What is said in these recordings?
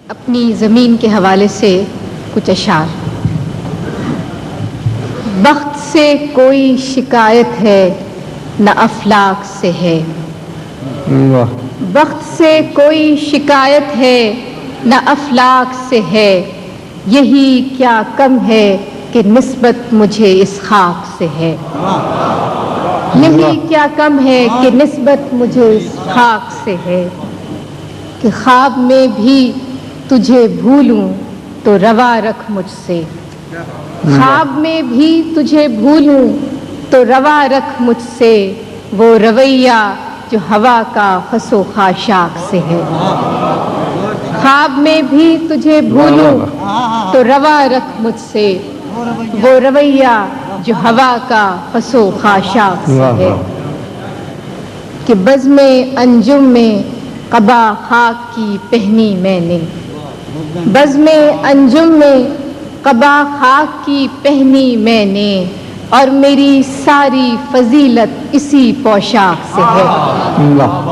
اپنی زمین کے حوالے سے کچھ اشعار۔ بخت سے کوئی شکایت ہے نہ افلاک سے ہے، بخت سے کوئی شکایت ہے نہ افلاک سے ہے، یہی کیا کم ہے کہ نسبت مجھے اس خاک سے ہے، یہی کیا کم ہے کہ نسبت مجھے اس خاک سے ہے، کہ خواب میں بھی تجھے بھولوں تو روا رکھ مجھ سے، خواب میں بھی تجھے بھولوں تو روا رکھ مجھ سے، وہ رویہ جو ہوا کا خس و خاشاک سے ہے، خواب میں بھی تجھے بھولوں تو روا رکھ مجھ سے، وہ رویہ جو ہوا کا خس و خاشاک سے ہے، کہ بزم انجم میں قبا خاک کی پہنی میں نے، بزم انجم میں قبا خاک کی پہنی میں نے، اور میری ساری فضیلت اسی پوشاک سے ہے،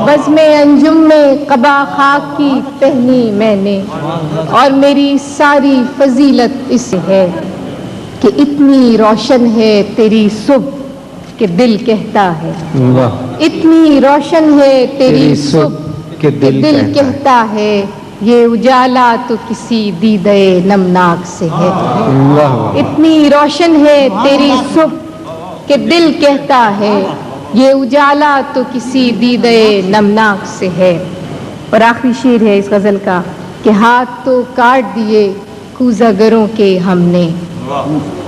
بزم انجم میں قبا خاک کی پہنی میں نے، اور میری ساری فضیلت اس ہے، کہ اتنی روشن ہے تیری صبح کہ دل کہتا ہے، اتنی روشن ہے تیری صبح کہ دل کہتا ہے، یہ اجالا تو کسی دیدے نمناک سے ہے، اتنی روشن ہے تیری صبح کہ دل کہتا ہے، یہ اجالا تو کسی دیدے نمناک سے ہے۔ اور آخری شعر ہے اس غزل کا، کہ ہاتھ تو کاٹ دیے کوزہ گروں کے ہم نے،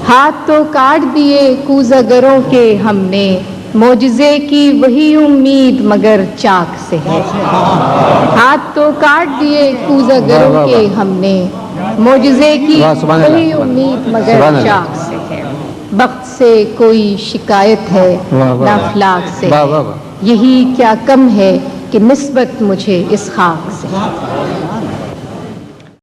ہاتھ تو کاٹ دیے کوزہ گروں کے ہم نے، معجزے کی وہی امید مگر چاک سے ہے، ہاتھ تو کاٹ دیے کوزہ گروں کے ہم نے، معجزے کی وہی امید مگر چاک سے ہے، بخت سے کوئی شکایت ہے نہ افلاک سے ہے، یہی کیا کم ہے کہ نسبت مجھے اس خاک سے ہے۔